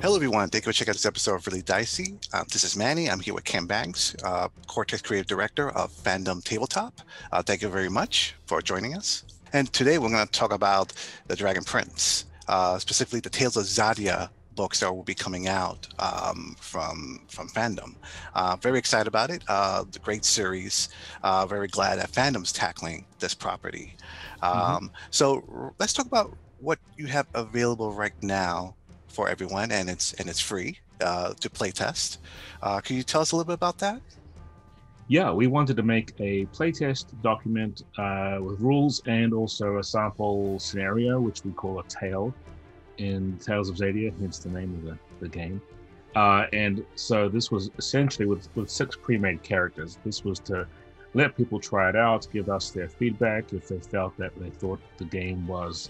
Hello, everyone. Thank you for checking out this episode of Really Dicey. This is Manny. I'm here with Cam Banks, Cortex Creative Director of Fandom Tabletop. Thank you very much for joining us. And today we're going to talk about the Dragon Prince, specifically the Tales of Xadia books that will be coming out from Fandom. Very excited about it. The great series. Very glad that Fandom's tackling this property. So let's talk about what you have available right now for everyone, and it's free to play test. Can you tell us a little bit about that? Yeah, we wanted to make a playtest document with rules and also a sample scenario, which we call a tale in Tales of Xadia, hence the name of the game. And so this was essentially with 6 pre-made characters. This was to let people try it out, give us their feedback if they felt that they thought the game was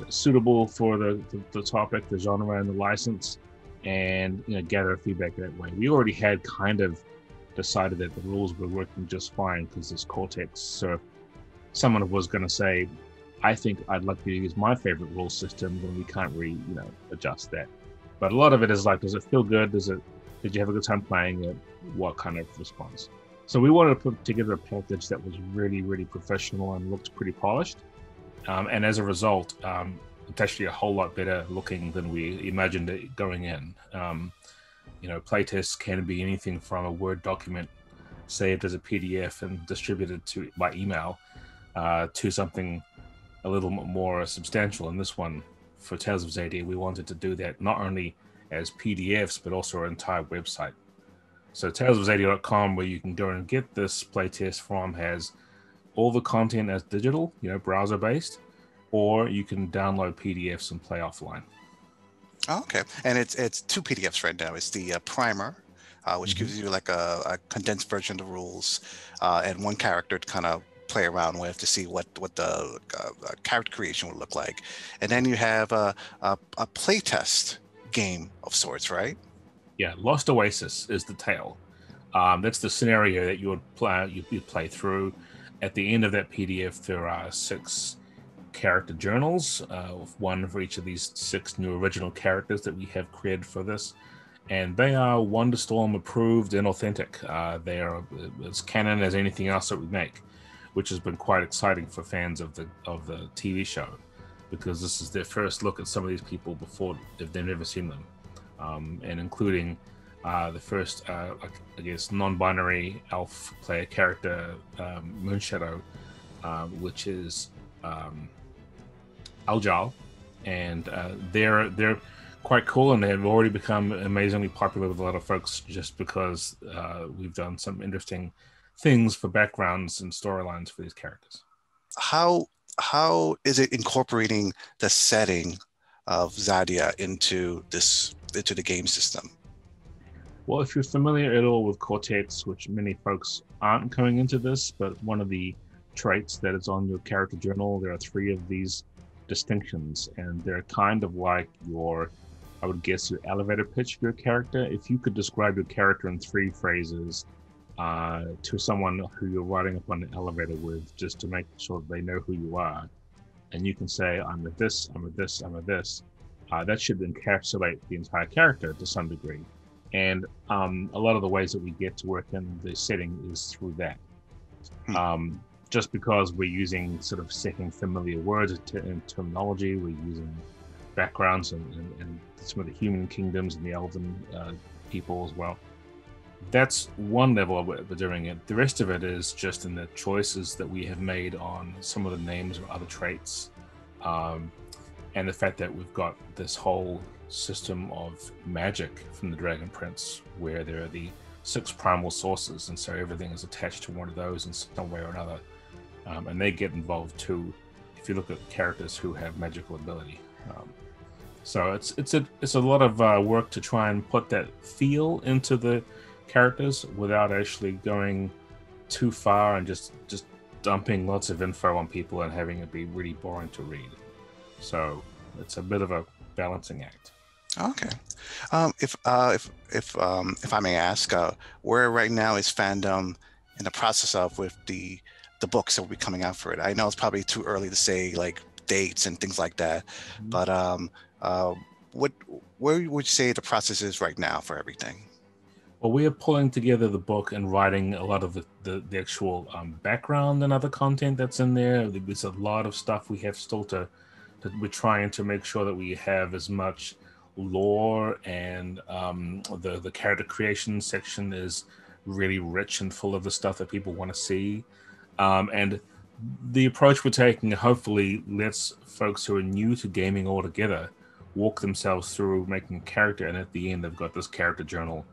suitable for the topic, the genre, and the license, and gather feedback that way. We already had kind of decided that the rules were working just fine because it's Cortex. So someone was going to say, I think I'd like to use my favorite rule system, then we can't really adjust that. But a lot of it is like, does it feel good? Did you have a good time playing it? What kind of response? So we wanted to put together a package that was really, really professional and looked pretty polished. And as a result, it's actually a whole lot better looking than we imagined it going in. Playtests can be anything from a Word document saved as a PDF and distributed by email to something a little more substantial. And this one, for Tales of Xadia, we wanted to do that not only as PDFs, but also our entire website. So talesofxadia.com, where you can go and get this playtest from, has all the content as digital, browser based, or you can download PDFs and play offline. Oh, okay, and it's 2 PDFs right now. It's the primer, which gives you like a condensed version of the rules, and 1 character to kind of play around with to see what the character creation would look like, and then you have a playtest game of sorts, right? Yeah, Lost Oasis is the tale. That's the scenario that you would play through. At the end of that PDF, there are 6 character journals, 1 for each of these 6 new original characters that we have created for this, and they are Wonderstorm approved and authentic. They are as canon as anything else that we make, which has been quite exciting for fans of the TV show, because this is their first look at some of these people before if they've never seen them, and including the first, I guess, non-binary elf player character, Moonshadow, which is Aljal, and they're quite cool, and they've already become amazingly popular with a lot of folks just because we've done some interesting things for backgrounds and storylines for these characters. How is it incorporating the setting of Xadia into the game system? Well, if you're familiar at all with Cortex, which many folks aren't coming into this, but one of the traits that is on your character journal, there are 3 of these distinctions, and they're kind of like I would guess, your elevator pitch for your character. If you could describe your character in 3 phrases to someone who you're riding up on the elevator with, just to make sure they know who you are, and you can say, I'm a this, I'm a this, I'm a this, that should encapsulate the entire character to some degree. And a lot of the ways that we get to work in the setting is through that. Just because we're using sort of second familiar words and terminology, we're using backgrounds and some of the human kingdoms and the elven people as well. That's one level of what we're doing it. The rest of it is just in the choices that we have made on some of the names of other traits, and the fact that we've got this whole system of magic from the Dragon Prince, where there are the 6 primal sources, and so everything is attached to one of those in some way or another, and they get involved too if you look at characters who have magical ability. So it's a lot of work to try and put that feel into the characters without actually going too far and just dumping lots of info on people and having it be really boring to read. So it's a bit of a balancing act. Okay. If I may ask, where right now is Fandom in the process of with the books that will be coming out for it? I know it's probably too early to say like dates and things like that, but where would you say the process is right now for everything? Well, we are pulling together the book and writing a lot of the actual background and other content that's in there. There's a lot of stuff we have still we're trying to make sure that we have as much lore, and the character creation section is really rich and full of the stuff that people want to see. And the approach we're taking hopefully lets folks who are new to gaming altogether walk themselves through making a character, and at the end they've got this character journal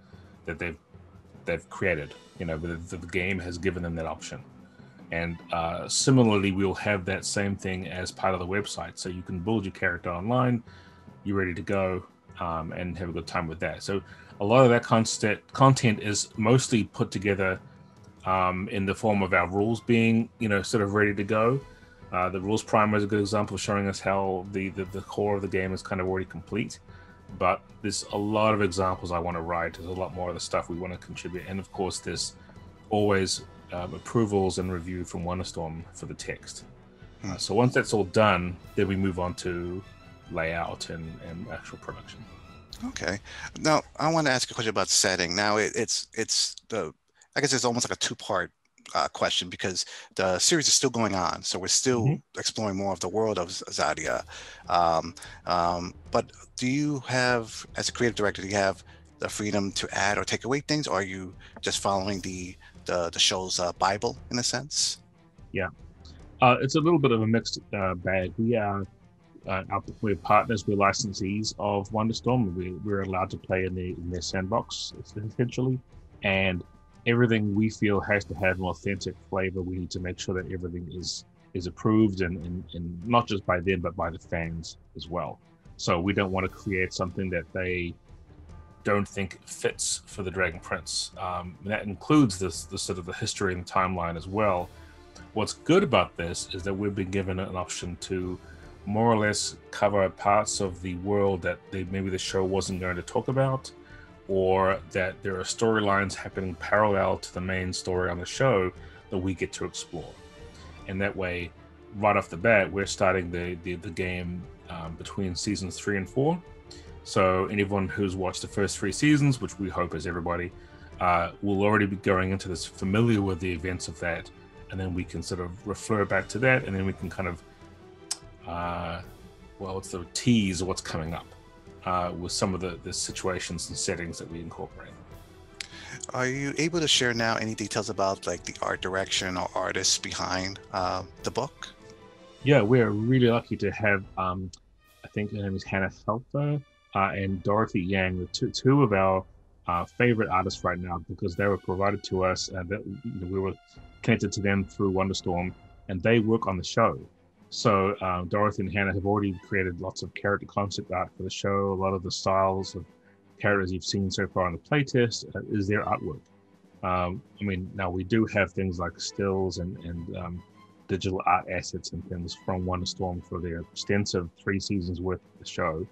that they've created. The game has given them that option. And similarly, we'll have that same thing as part of the website, so you can build your character online, you're ready to go, and have a good time with that. So a lot of that content is mostly put together in the form of our rules being sort of ready to go. The rules primer is a good example of showing us how the core of the game is kind of already complete. But there's a lot of examples I want to write. There's a lot more of the stuff we want to contribute. And of course, there's always approvals and review from Wonderstorm for the text. So once that's all done, then we move on to layout and actual production. Okay. Now, I want to ask a question about setting. Now, I guess it's almost like a two-part question, because the series is still going on, so we're still exploring more of the world of Xadia. But do you have, as a creative director, do you have the freedom to add or take away things, or are you just following the show's Bible in a sense? Yeah, it's a little bit of a mixed bag. We're partners, we're licensees of Wonderstorm. We're allowed to play in their sandbox, essentially, and everything we feel has to have an authentic flavor. We need to make sure that everything is approved, and not just by them, but by the fans as well. So we don't want to create something that they don't think fits for the Dragon Prince. And that includes the sort of the history and the timeline as well. What's good about this is that we've been given an option to more or less cover parts of the world that maybe the show wasn't going to talk about, or that there are storylines happening parallel to the main story on the show that we get to explore. And that way, right off the bat, we're starting the game between seasons 3 and 4. So anyone who's watched the first 3 seasons, which we hope is everybody, will already be going into this familiar with the events of that, and then we can sort of refer back to that, and then we can kind of tease what's coming up with some of the situations and settings that we incorporate. Are you able to share now any details about like the art direction or artists behind the book? Yeah, we're really lucky to have, I think her name is Hannah Helfer and Dorothy Yang, the two of our favorite artists right now, because they were provided to us, that we were connected to them through Wonderstorm, and they work on the show. So Dorothy and Hannah have already created lots of character concept art for the show. A lot of the styles of characters you've seen so far in the playtest is their artwork. Now we do have things like stills and digital art assets and things from Wonderstorm for their extensive 3 seasons worth of the show,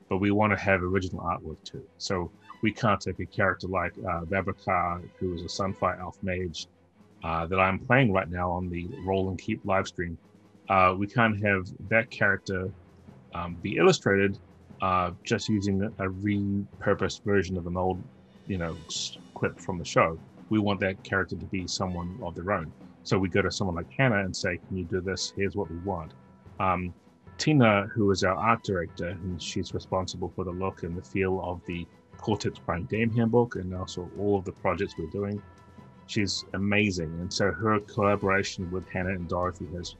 but we want to have original artwork too. So we can't take a character like Babacar, who is a Sunfire Elf Mage that I'm playing right now on the Roll and Keep live stream. We can't have that character be illustrated just using a repurposed version of an old, clip from the show. We want that character to be someone of their own. So we go to someone like Hannah and say, can you do this? Here's what we want. Tina, who is our art director, and she's responsible for the look and the feel of the Cortex Prime game handbook and also all of the projects we're doing. She's amazing. And so her collaboration with Hannah and Dorothy has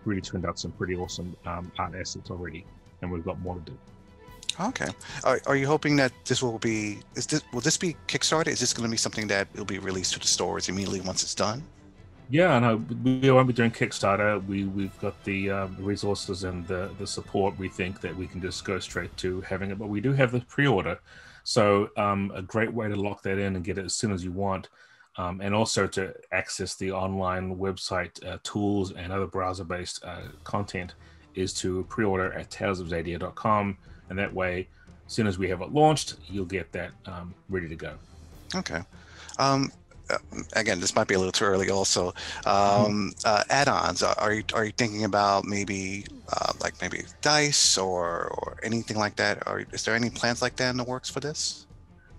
really turned out some pretty awesome art assets already, and we've got more to do. Okay. Are you hoping that this will be, will this be Kickstarter? Is this going to be something that will be released to the stores immediately once it's done? Yeah, no, we won't be doing Kickstarter. We've got the resources and the support. We think that we can just go straight to having it, but we do have the pre-order. So a great way to lock that in and get it as soon as you want. And also to access the online website tools and other browser-based content is to pre-order at talesofxadia.com. And that way, as soon as we have it launched, you'll get that ready to go. Okay. again, this might be a little too early also. Add-ons, are you thinking about maybe like maybe dice or anything like that? Or is there any plans like that in the works for this?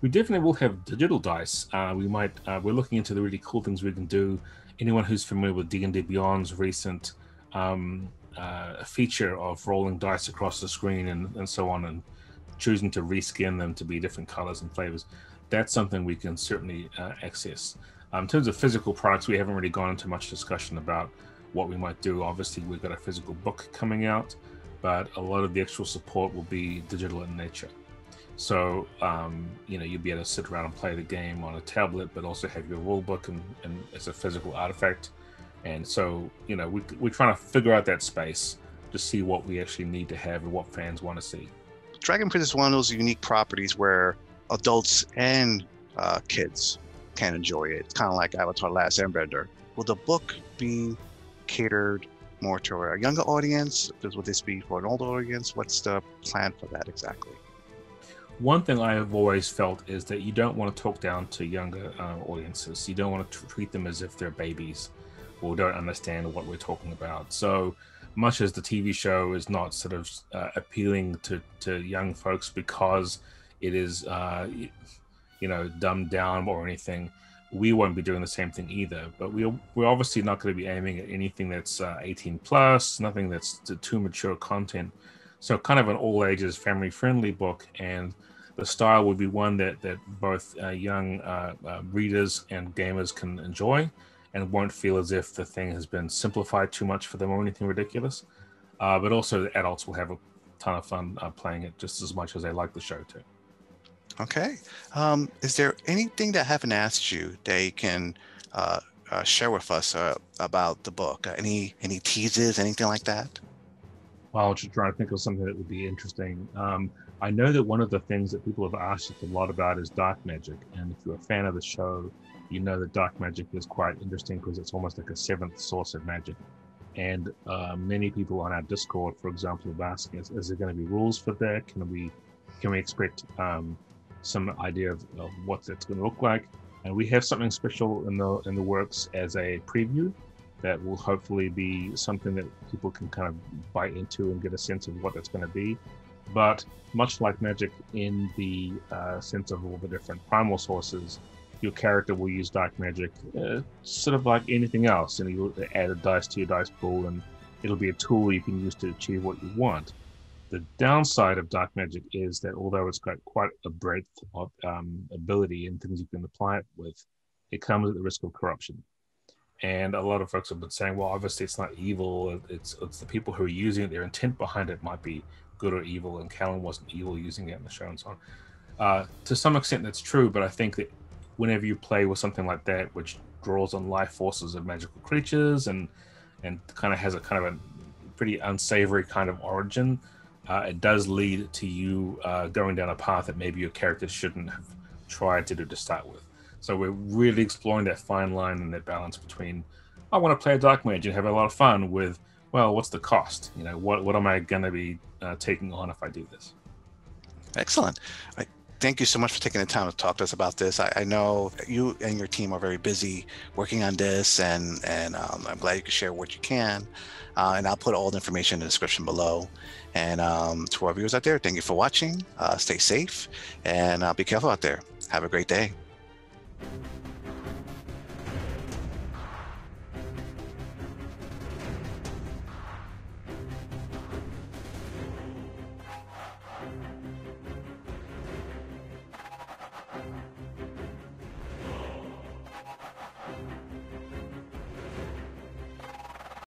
We definitely will have digital dice. We're looking into the really cool things we can do. Anyone who's familiar with D&D Beyond's recent feature of rolling dice across the screen and so on, and choosing to reskin them to be different colors and flavors, that's something we can certainly access. In terms of physical products, we haven't really gone into much discussion about what we might do. Obviously, we've got a physical book coming out, but a lot of the actual support will be digital in nature. So, you'll be able to sit around and play the game on a tablet, but also have your rule book and as a physical artifact. And so, we're trying to figure out that space to see what we actually need to have and what fans want to see. Dragon Prince is one of those unique properties where adults and kids can enjoy it. It's kind of like Avatar: Last Airbender. Will the book be catered more to a younger audience? Will this be for an older audience? What's the plan for that exactly? One thing I have always felt is that you don't want to talk down to younger audiences. You don't want to treat them as if they're babies or don't understand what we're talking about. So much as the TV show is not sort of appealing to young folks because it is, dumbed down or anything, we won't be doing the same thing either. But we're obviously not going to be aiming at anything that's 18 plus, nothing that's too mature content. So kind of an all ages family friendly book, and the style would be one that both young readers and gamers can enjoy and won't feel as if the thing has been simplified too much for them or anything ridiculous. But also the adults will have a ton of fun playing it just as much as they like the show too. Okay. Is there anything that I haven't asked you they can share with us about the book? Any teases, anything like that? Well, I'll just try to think of something that would be interesting. I know that one of the things that people have asked us a lot about is dark magic. And if you're a fan of the show, you know that dark magic is quite interesting because it's almost like a seventh source of magic. And many people on our Discord, for example, have asked us, is there going to be rules for that? Can we expect some idea of what that's going to look like? And we have something special in the works as a preview that will hopefully be something that people can kind of bite into and get a sense of what that's going to be. But much like magic in the sense of all the different primal sources, your character will use dark magic sort of like anything else, and you'll add a dice to your dice pool, and it'll be a tool you can use to achieve what you want. The downside of dark magic is that although it's got quite a breadth of ability and things you can apply it with, it comes at the risk of corruption. And a lot of folks have been saying, well, obviously it's not evil. It's the people who are using it. Their intent behind it might be good or evil. And Callan wasn't evil using it in the show and so on. To some extent, that's true. But I think that whenever you play with something like that, which draws on life forces of magical creatures and kind of has a kind of a pretty unsavory kind of origin, it does lead to you going down a path that maybe your character shouldn't have tried to do to start with. So we're really exploring that fine line and that balance between, I want to play a dark mage and have a lot of fun with, well, what's the cost? What am I going to be taking on if I do this? Excellent. Thank you so much for taking the time to talk to us about this. I know you and your team are very busy working on this, and I'm glad you can share what you can. And I'll put all the information in the description below. And to our viewers out there, thank you for watching. Stay safe and be careful out there. Have a great day.